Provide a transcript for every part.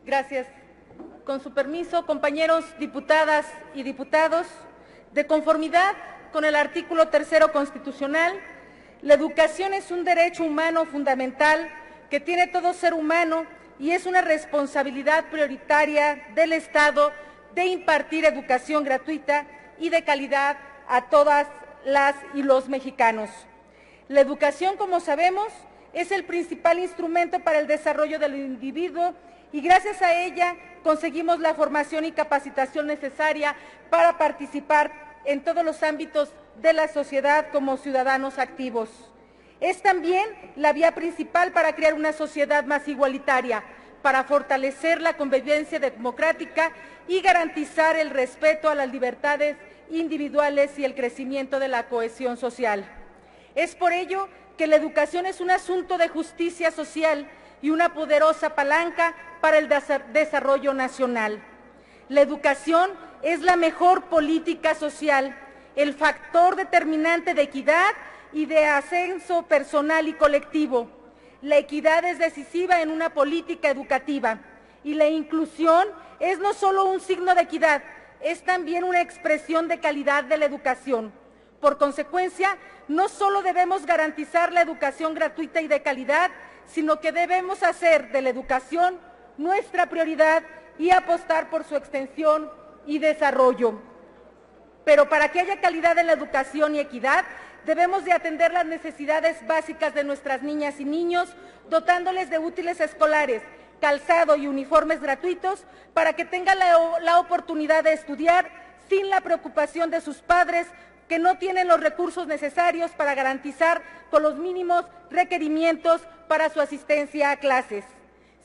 Gracias. Con su permiso, compañeros diputadas y diputados, de conformidad con el artículo 3º constitucional, la educación es un derecho humano fundamental que tiene todo ser humano y es una responsabilidad prioritaria del Estado de impartir educación gratuita y de calidad a todas las y los mexicanos. La educación, como sabemos, es el principal instrumento para el desarrollo del individuo y gracias a ella conseguimos la formación y capacitación necesaria para participar en todos los ámbitos de la sociedad como ciudadanos activos. Es también la vía principal para crear una sociedad más igualitaria, para fortalecer la convivencia democrática y garantizar el respeto a las libertades individuales y el crecimiento de la cohesión social. Es por ello que la educación es un asunto de justicia social y una poderosa palanca para el desarrollo nacional. La educación es la mejor política social, el factor determinante de equidad y de ascenso personal y colectivo. La equidad es decisiva en una política educativa y la inclusión es no solo un signo de equidad, es también una expresión de calidad de la educación. Por consecuencia, no solo debemos garantizar la educación gratuita y de calidad, sino que debemos hacer de la educación nuestra prioridad y apostar por su extensión y desarrollo. Pero para que haya calidad en la educación y equidad, debemos de atender las necesidades básicas de nuestras niñas y niños, dotándoles de útiles escolares, calzado y uniformes gratuitos para que tengan la oportunidad de estudiar sin la preocupación de sus padres que no tienen los recursos necesarios para garantizar con los mínimos requerimientos para su asistencia a clases.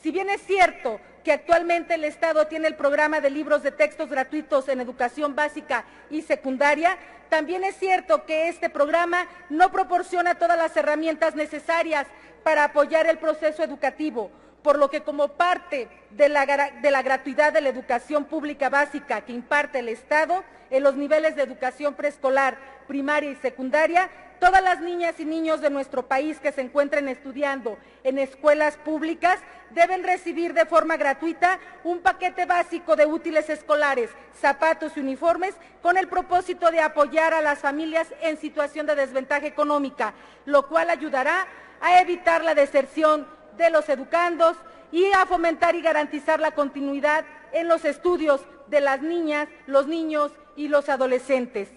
Si bien es cierto que actualmente el Estado tiene el programa de libros de textos gratuitos en educación básica y secundaria, también es cierto que este programa no proporciona todas las herramientas necesarias para apoyar el proceso educativo, por lo que como parte de la gratuidad de la educación pública básica que imparte el Estado en los niveles de educación preescolar, primaria y secundaria, todas las niñas y niños de nuestro país que se encuentren estudiando en escuelas públicas deben recibir de forma gratuita un paquete básico de útiles escolares, zapatos y uniformes con el propósito de apoyar a las familias en situación de desventaja económica, lo cual ayudará a evitar la deserción de los educandos y a fomentar y garantizar la continuidad en los estudios de las niñas, los niños y los adolescentes.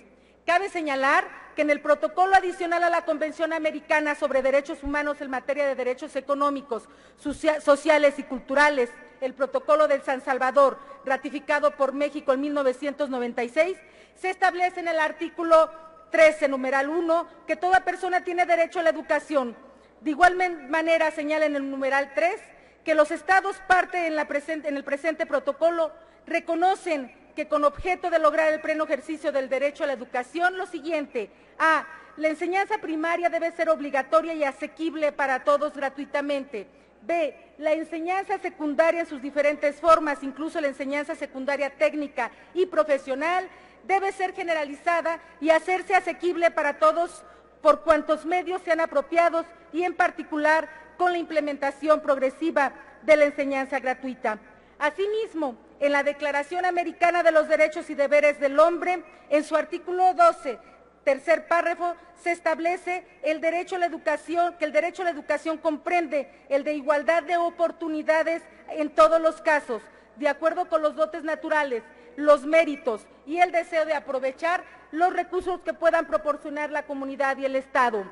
Cabe señalar que en el protocolo adicional a la Convención Americana sobre Derechos Humanos en materia de derechos económicos, sociales y culturales, el Protocolo de San Salvador, ratificado por México en 1996, se establece en el artículo 13, numeral 1, que toda persona tiene derecho a la educación. De igual manera señala en el numeral 3 que los estados parte en el presente protocolo reconocen que con objeto de lograr el pleno ejercicio del derecho a la educación, lo siguiente: A. La enseñanza primaria debe ser obligatoria y asequible para todos gratuitamente. B. La enseñanza secundaria en sus diferentes formas, incluso la enseñanza secundaria técnica y profesional, debe ser generalizada y hacerse asequible para todos por cuantos medios sean apropiados y en particular con la implementación progresiva de la enseñanza gratuita. Asimismo, en la Declaración Americana de los Derechos y Deberes del Hombre, en su artículo 12, tercer párrafo, se establece el derecho a la educación, que el derecho a la educación comprende el de igualdad de oportunidades en todos los casos, de acuerdo con los dotes naturales, los méritos y el deseo de aprovechar los recursos que puedan proporcionar la comunidad y el Estado.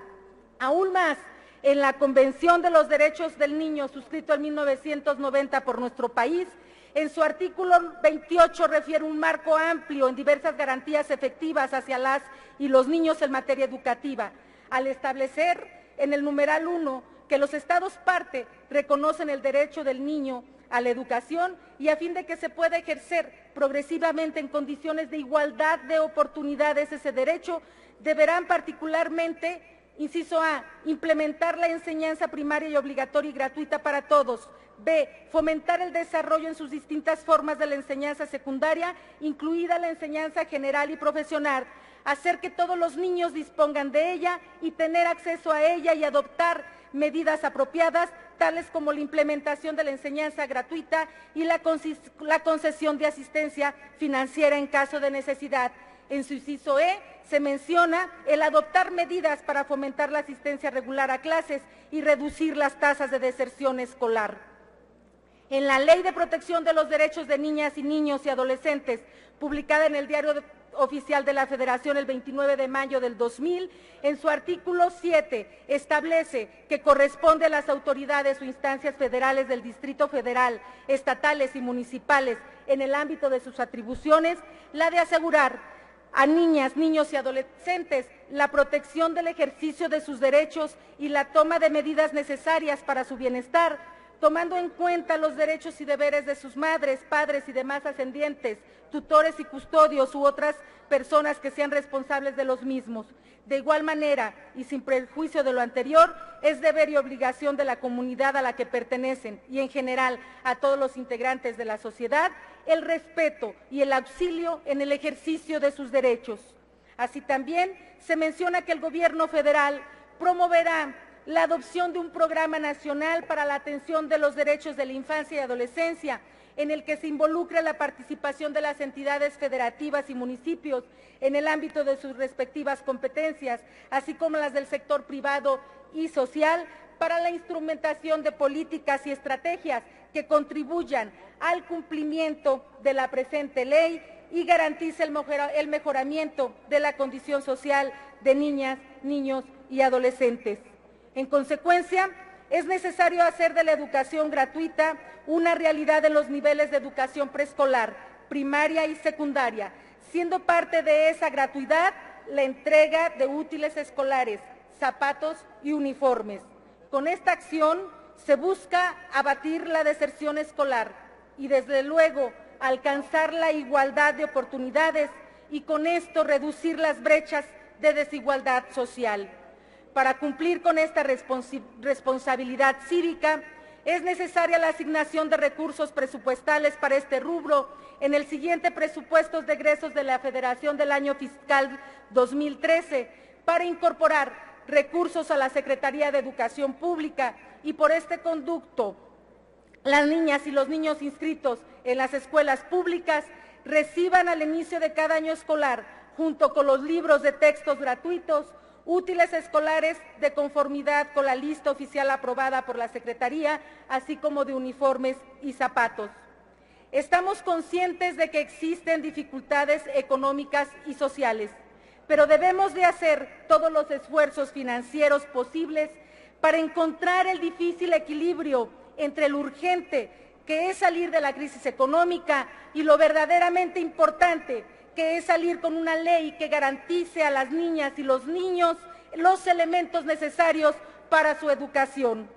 Aún más, en la Convención de los Derechos del Niño, suscrito en 1990 por nuestro país, en su artículo 28 refiere un marco amplio en diversas garantías efectivas hacia las y los niños en materia educativa, al establecer en el numeral 1 que los estados parte reconocen el derecho del niño a la educación y a fin de que se pueda ejercer progresivamente en condiciones de igualdad de oportunidades ese derecho, deberán particularmente, inciso A, implementar la enseñanza primaria y obligatoria y gratuita para todos. B, fomentar el desarrollo en sus distintas formas de la enseñanza secundaria, incluida la enseñanza general y profesional, hacer que todos los niños dispongan de ella y tener acceso a ella y adoptar medidas apropiadas tales como la implementación de la enseñanza gratuita y la concesión de asistencia financiera en caso de necesidad. En su inciso E se menciona el adoptar medidas para fomentar la asistencia regular a clases y reducir las tasas de deserción escolar. En la Ley de Protección de los Derechos de Niñas y Niños y Adolescentes, publicada en el Diario Oficial de la Federación el 29 de mayo del 2000, en su artículo 7 establece que corresponde a las autoridades o instancias federales del Distrito Federal, estatales y municipales, en el ámbito de sus atribuciones, la de asegurar a niñas, niños y adolescentes la protección del ejercicio de sus derechos y la toma de medidas necesarias para su bienestar, tomando en cuenta los derechos y deberes de sus madres, padres y demás ascendientes, tutores y custodios u otras personas que sean responsables de los mismos. De igual manera, y sin perjuicio de lo anterior, es deber y obligación de la comunidad a la que pertenecen y en general a todos los integrantes de la sociedad el respeto y el auxilio en el ejercicio de sus derechos. Así también se menciona que el Gobierno federal promoverá la adopción de un programa nacional para la atención de los derechos de la infancia y adolescencia, en el que se involucre la participación de las entidades federativas y municipios en el ámbito de sus respectivas competencias, así como las del sector privado y social, para la instrumentación de políticas y estrategias que contribuyan al cumplimiento de la presente ley y garantice el mejoramiento de la condición social de niñas, niños y adolescentes. En consecuencia, es necesario hacer de la educación gratuita una realidad en los niveles de educación preescolar, primaria y secundaria, siendo parte de esa gratuidad la entrega de útiles escolares, zapatos y uniformes. Con esta acción se busca abatir la deserción escolar y, desde luego, alcanzar la igualdad de oportunidades y con esto reducir las brechas de desigualdad social. Para cumplir con esta responsabilidad cívica, es necesaria la asignación de recursos presupuestales para este rubro en el siguiente presupuesto de egresos de la Federación del año fiscal 2013, para incorporar recursos a la Secretaría de Educación Pública y por este conducto, las niñas y los niños inscritos en las escuelas públicas reciban al inicio de cada año escolar, junto con los libros de textos gratuitos, útiles escolares de conformidad con la lista oficial aprobada por la Secretaría, así como de uniformes y zapatos. Estamos conscientes de que existen dificultades económicas y sociales, pero debemos de hacer todos los esfuerzos financieros posibles para encontrar el difícil equilibrio entre lo urgente, que es salir de la crisis económica, y lo verdaderamente importante, que es salir con una ley que garantice a las niñas y los niños los elementos necesarios para su educación.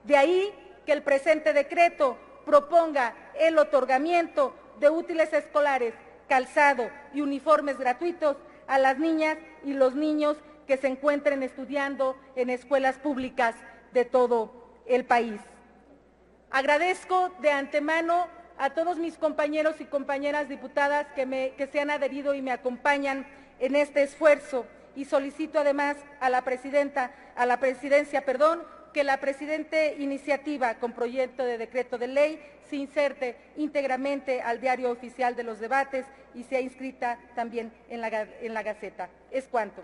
De ahí que el presente decreto proponga el otorgamiento de útiles escolares, calzado y uniformes gratuitos a las niñas y los niños que se encuentren estudiando en escuelas públicas de todo el país. Agradezco de antemano a todos mis compañeros y compañeras diputadas que se han adherido y me acompañan en este esfuerzo, y solicito además a la presidencia, que la presente iniciativa con proyecto de decreto de ley se inserte íntegramente al Diario Oficial de los Debates y sea inscrita también en la Gaceta. Es cuanto.